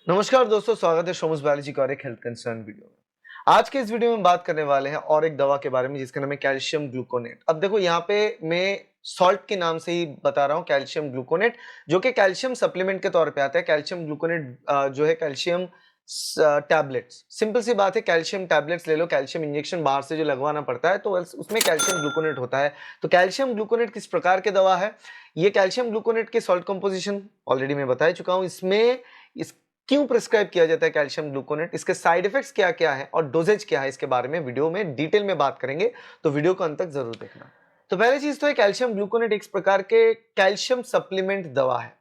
नमस्कार दोस्तों, स्वागत है शोमस बायोलॉजी का और एक हेल्थ कंसर्न वीडियो में। आज के इस वीडियो में बात करने वाले हैं और एक दवा के बारे में जिसका नाम है कैल्शियम ग्लूकोनेट। अब देखो यहाँ पे मैं सॉल्ट के नाम से ही बता रहा हूँ, कैल्शियम ग्लूकोनेट, जो कि कैल्शियम सप्लीमेंट के तौर पे आता है। कैल्शियम ग्लूकोनेट जो है कैल्शियम टैबलेट्स, सिंपल सी बात है, कैल्शियम टैबलेट्स ले लो। कैल्शियम इंजेक्शन बाहर से जो लगवाना पड़ता है तो उसमें कैल्शियम ग्लूकोनेट होता है। तो कैल्शियम ग्लूकोनेट किस प्रकार की दवा है? ये कैल्शियम ग्लूकोनेट के सॉल्ट कंपोजिशन ऑलरेडी मैं बता चुका हूँ। इसमें इस क्यों प्रिस्क्राइब किया जाता है कैल्शियम ग्लूकोनेट, इसके साइड इफेक्ट्स क्या क्या है और डोजेज क्या है, इसके बारे में वीडियो में डिटेल में बात करेंगे। तो वीडियो को अंत तक जरूर देखना। तो पहली चीज तो है, कैल्शियम ग्लूकोनेट एक प्रकार के कैल्शियम सप्लीमेंट दवा है।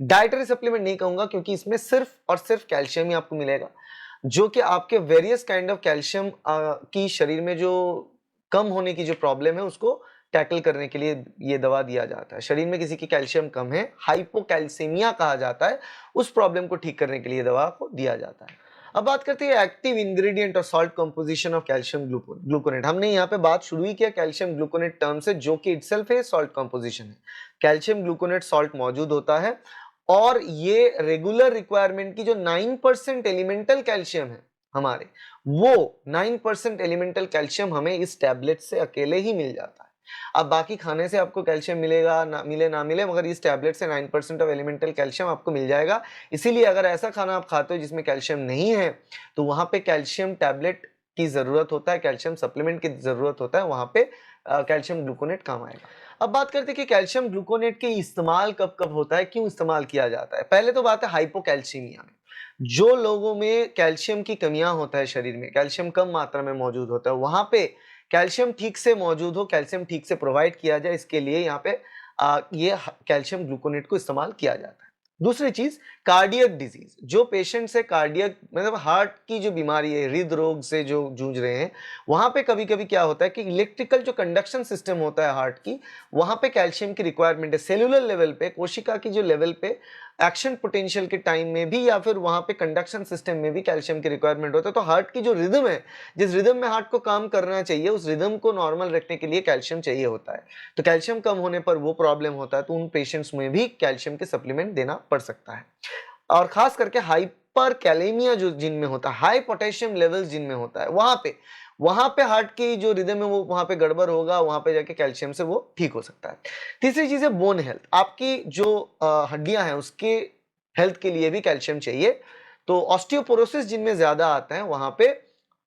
डाइटरी सप्लीमेंट नहीं कहूंगा क्योंकि इसमें सिर्फ और सिर्फ कैल्शियम ही आपको मिलेगा, जो कि आपके वेरियस काइंड ऑफ कैल्शियम की शरीर में जो कम होने की जो प्रॉब्लम है उसको टैकल करने के लिए ये दवा दिया जाता है। शरीर में किसी की कैल्शियम कम है, हाइपोकैल्सीमिया कहा जाता है, उस प्रॉब्लम को ठीक करने के लिए दवा को दिया जाता है। अब बात करते हैं एक्टिव इंग्रेडिएंट और salt composition of calcium gluconate. हमने यहाँ पे बात शुरू ही किया कैल्शियम ग्लूकोनेट टर्म से, जो कि इटसेल्फ है सॉल्ट कंपोजिशन है। कैल्शियम ग्लूकोनेट सॉल्ट मौजूद होता है और ये रेगुलर रिक्वायरमेंट की जो 9% एलिमेंटल कैल्शियम है हमारे, वो 9% एलिमेंटल कैल्शियम हमें इस टैबलेट से अकेले ही मिल जाता है। अब बाकी खाने से आपको कैल्शियम मिलेगा ना मिले, मगर इस टैबलेट से 9% ऑफ एलिमेंटल कैल्शियम आपको मिल जाएगा। इसीलिए अगर ऐसा खाना आप खाते हो जिसमें कैल्शियम नहीं है, तो वहां पे कैल्शियम टैबलेट की जरूरत होता है, कैल्शियम सप्लीमेंट की जरूरत होता है, वहां पे कैल्शियम ग्लूकोनेट काम आएगा। अब बात करते हैं कि कैल्शियम ग्लूकोनेट के इस्तेमाल कब कब होता है, क्यों इस्तेमाल किया जाता है। पहले तो बात है हाइपोकैल्सीमिया में। जो लोगों में कैल्शियम की कमियां होता है, शरीर में कैल्शियम कम मात्रा में मौजूद होता है, वहां पे कैल्शियम ठीक से मौजूद हो, कैल्शियम ठीक से प्रोवाइड किया जाए, इसके लिए यहाँ पे ये कैल्शियम ग्लूकोनेट को इस्तेमाल किया जाता है। दूसरी चीज, कार्डियक डिजीज, जो पेशेंट से कार्डियक मतलब हार्ट की जो बीमारी है, हृदय से जो जूझ रहे हैं, वहां पे कभी कभी क्या होता है कि इलेक्ट्रिकल जो कंडक्शन सिस्टम होता है हार्ट की, वहां पे कैल्शियम की रिक्वायरमेंट है। सेलुलर लेवल पे, कोशिका की जो लेवल पे एक्शन पोटेंशियल के टाइम में भी, या फिर वहां पे कंडक्शन सिस्टम में भी कैल्शियम की रिक्वायरमेंट होता है। तो हार्ट की जो रिदम है, जिस रिदम में हार्ट को काम करना चाहिए, उस रिदम को नॉर्मल रखने के लिए कैल्शियम चाहिए होता है। तो कैल्शियम कम होने पर वो प्रॉब्लम होता है, तो उन पेशेंट्स में भी कैल्शियम के सप्लीमेंट देना पड़ सकता है। और खास करके हाइपर कैलेमिया जो जिनमें होता है, हाई पोटेशियम लेवल्स जिनमें होता है, वहां पे हार्ट की जो रिदम है वो वहां पे गड़बड़ होगा, वहां पे जाके कैल्शियम से वो ठीक हो सकता है। तीसरी चीज है बोन हेल्थ। आपकी जो हड्डियां हैं उसके हेल्थ के लिए भी कैल्शियम चाहिए। तो ऑस्टियोपोरोसिस जिनमें ज्यादा आता है, वहां पे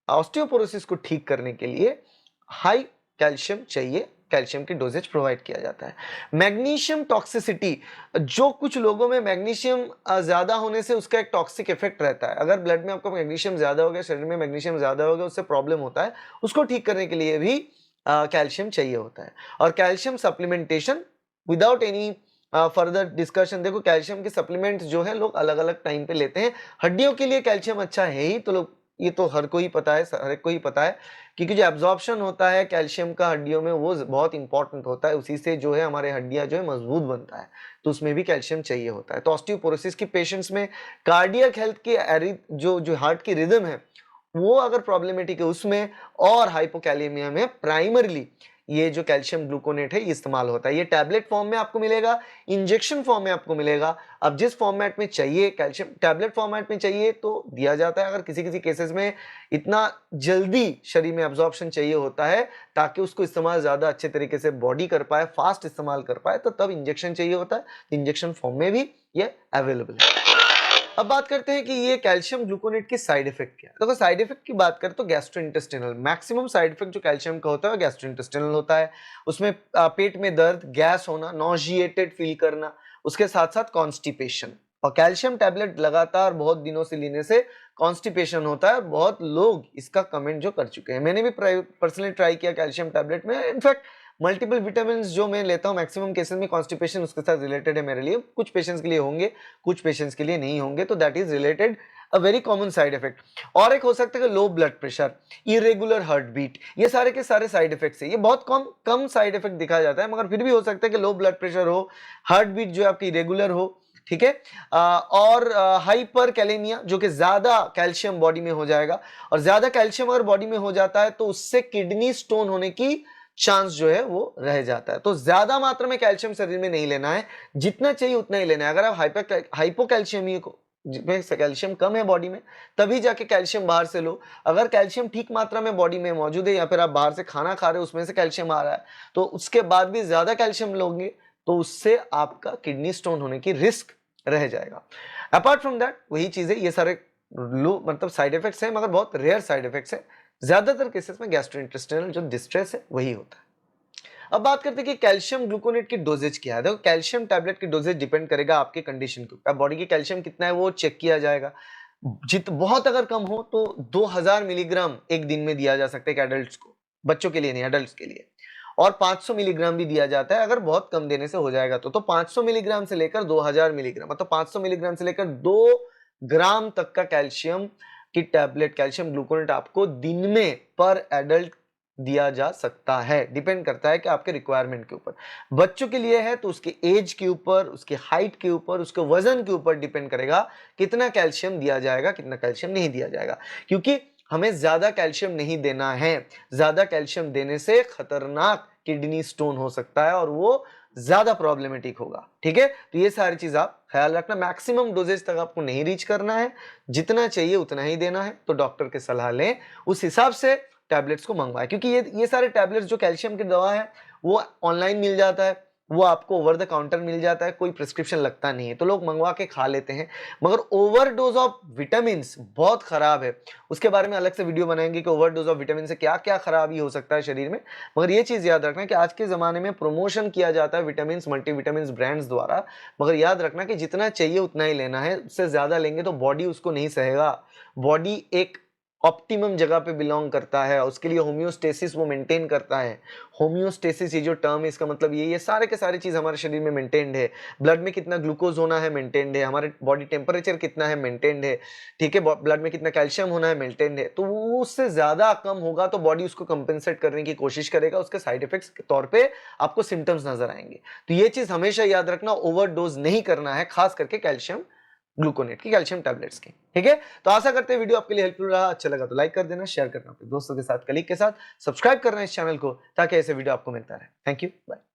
ऑस्टियोपोरोसिस को ठीक करने के लिए हाई कैल्शियम चाहिए, कैल्शियम की डोजेज प्रोवाइड किया जाता है। मैग्नीशियम टॉक्सिसिटी, जो कुछ लोगों में मैग्नीशियम ज्यादा होने से उसका एक टॉक्सिक इफेक्ट रहता है। अगर ब्लड में आपको मैग्नीशियम ज्यादा हो गया, शरीर में मैग्नीशियम ज्यादा हो गया, उससे प्रॉब्लम होता है, उसको ठीक करने के लिए भी कैल्शियम चाहिए होता है। और calcium supplementation without any further discussion, देखो कैल्शियम के सप्लीमेंट्स जो है लोग अलग अलग टाइम पे लेते हैं। हड्डियों के लिए कैल्शियम अच्छा है ही, तो लोग ये तो हर कोई पता है, हर एक को ही पता है, क्योंकि जो एब्जॉर्प्शन होता है कैल्शियम का हड्डियों में वो बहुत इंपॉर्टेंट होता है। उसी से जो है हमारे हड्डियां जो है मजबूत बनता है, तो उसमें भी कैल्शियम चाहिए होता है। तो ऑस्टियोपोरोसिस की पेशेंट्स में कार्डियक हेल्थ की जो जो हार्ट की रिदम है वो अगर प्रॉब्लमेटिक है उसमें, और हाइपोकैलेमिया में प्राइमरली ये जो कैल्शियम ग्लूकोनेट है इस्तेमाल होता है। ये टैबलेट फॉर्म में आपको मिलेगा, इंजेक्शन फॉर्म में आपको मिलेगा। अब जिस फॉर्मेट में चाहिए, कैल्शियम टैबलेट फॉर्मेट में चाहिए तो दिया जाता है। अगर किसी किसी केसेस में इतना जल्दी शरीर में एब्जॉर्प्शन चाहिए होता है ताकि उसको इस्तेमाल ज्यादा अच्छे तरीके से बॉडी कर पाए, फास्ट इस्तेमाल कर पाए, तो तब इंजेक्शन चाहिए होता है। इंजेक्शन फॉर्म में भी ये अवेलेबल है। अब बात करते हैं कि ये कैल्शियम ग्लूकोनेट की साइड इफेक्ट क्या है। देखो साइड इफेक्ट की बात करें तो गैस्ट्रोइंटेस्टिनल, मैक्सिमम साइड इफेक्ट जो कैल्शियम का होता है गैस्ट्रोइंटेस्टिनल होता है। उसमें पेट में दर्द, गैस होना, नॉजिएटेड फील करना, उसके साथ साथ कॉन्स्टिपेशन। और कैल्शियम टैबलेट लगातार बहुत दिनों से लेने से कॉन्स्टिपेशन होता है। बहुत लोग इसका कमेंट जो कर चुके हैं, मैंने भी पर्सनली ट्राई किया कैल्शियम टैबलेट में। इनफैक्ट मल्टीपल विटामिन जो मैं लेता हूँ, मैक्सिमम केसेस में कॉन्स्टिपेशन उसके साथ रिलेटेड है मेरे लिए। कुछ पेशेंट्स के लिए होंगे, कुछ पेशेंट्स के लिए नहीं होंगे, तो that is related a very common side effect. और एक हो सकता है कि low blood pressure, irregular heart beat, ये सारे के सारे साइड इफेक्ट्स है। ये बहुत कम कम साइड इफेक्ट दिखा जाता है, मगर फिर भी हो सकता है कि लो ब्लड प्रेशर हो, हार्ट बीट जो है आपकी इरेगुलर हो, ठीक है। और हाइपर कैलेमिया, जो कि ज्यादा कैल्शियम बॉडी में हो जाएगा, और ज्यादा कैल्शियम अगर बॉडी में हो जाता है तो उससे किडनी स्टोन होने की चांस जो है वो रह जाता है। तो ज्यादा मात्रा में कैल्शियम शरीर में नहीं लेना है, जितना चाहिए उतना ही लेना है। अगर आप हाइपोकैल्शियमी जिसमें से कैल्शियम कम है बॉडी में, तभी जाके कैल्शियम बाहर से लो। अगर कैल्शियम ठीक मात्रा में बॉडी में मौजूद है या फिर आप बाहर से खाना खा रहे हो उसमें से कैल्शियम आ रहा है, तो उसके बाद भी ज्यादा कैल्शियम लोगे तो उससे आपका किडनी स्टोन होने की रिस्क रह जाएगा। अपार्ट फ्रॉम दैट वही चीजें, ये सारे लो मतलब साइड इफेक्ट्स हैं, मगर बहुत रेयर साइड इफेक्ट्स हैं। ज्यादातर केसेस में गैस्ट्रोइंटेस्टाइनल जो डिस्ट्रेस है वही होता है। अब बात करते हैं कि कैल्शियम ग्लूकोनेट की डोजेज क्या है। देखो कैल्शियम टैबलेट की डोजेज डिपेंड करेगा आपके कंडीशन के ऊपर। बॉडी की कैल्शियम कितना है वो चेक किया जाएगा। जित बहुत अगर कम हो तो 2000 मिलीग्राम एक दिन में दिया जा सकता है एक एडल्ट को, बच्चों के लिए नहीं, एडल्ट के लिए। और 500 मिलीग्राम भी दिया जाता है अगर बहुत कम देने से हो जाएगा तो 500 मिलीग्राम से लेकर 2000 मिलीग्राम, मतलब 500 मिलीग्राम से लेकर 2 ग्राम तक का कैल्शियम की टैबलेट, कैल्शियम ग्लूकोनेट आपको दिन में पर एडल्ट दिया जा सकता है। डिपेंड करता है कि आपके रिक्वायरमेंट के ऊपर। बच्चों के लिए है तो उसके एज के ऊपर, उसके हाइट के ऊपर, उसके वजन के ऊपर डिपेंड करेगा कितना कैल्शियम दिया जाएगा, कितना कैल्शियम नहीं दिया जाएगा। क्योंकि हमें ज्यादा कैल्शियम नहीं देना है। ज्यादा कैल्शियम देने से खतरनाक किडनी स्टोन हो सकता है और वो ज्यादा प्रॉब्लमेटिक होगा। ठीक है, तो ये सारी चीज आप ख्याल रखना। मैक्सिमम डोजेज तक आपको नहीं रीच करना है, जितना चाहिए उतना ही देना है। तो डॉक्टर की सलाह लें, उस हिसाब से टैबलेट्स को मंगवाएं। क्योंकि ये सारे टैबलेट्स जो कैल्शियम की दवा है वो ऑनलाइन मिल जाता है, वो आपको ओवर द काउंटर मिल जाता है, कोई प्रिस्क्रिप्शन लगता नहीं है, तो लोग मंगवा के खा लेते हैं। मगर ओवरडोज ऑफ विटामिन बहुत खराब है। उसके बारे में अलग से वीडियो बनाएंगे कि ओवरडोज ऑफ विटामिन से क्या क्या खराबी हो सकता है शरीर में। मगर ये चीज याद रखना कि आज के जमाने में प्रमोशन किया जाता है विटामिन, मल्टीविटामिन ब्रांड्स द्वारा, मगर याद रखना कि जितना चाहिए उतना ही लेना है। उससे ज्यादा लेंगे तो बॉडी उसको नहीं सहेगा। बॉडी एक ऑप्टिमम जगह पे बिलोंग करता है, उसके लिए होम्योस्टेसिस वो मेंटेन करता है। होम्योस्टेसिस ये जो टर्म है इसका मतलब ये सारे के सारे चीज हमारे शरीर में मेंटेन्ड है। ब्लड में कितना ग्लूकोज होना है मेंटेन्ड है, हमारे बॉडी टेम्परेचर कितना है मेंटेन्ड है। ठीक है, ब्लड में कितना कैल्शियम होना है मेंटेन्ड है। तो वो उससे ज्यादा कम होगा तो बॉडी उसको कंपेंसेट करने की कोशिश करेगा, उसके साइड इफेक्ट्स के तौर पे आपको सिम्टम्स नजर आएंगे। तो ये चीज हमेशा याद रखना, ओवरडोज नहीं करना है, खास करके कैल्शियम ग्लूकोनेट की, कैल्शियम टैबलेट्स की। ठीक है, तो आशा करते हैं वीडियो आपके लिए हेल्पफुल रहा। अच्छा लगा तो लाइक कर देना, शेयर करना अपने दोस्तों के साथ, कलीग के साथ, सब्सक्राइब करना इस चैनल को ताकि ऐसे वीडियो आपको मिलता रहे। Thank you, bye.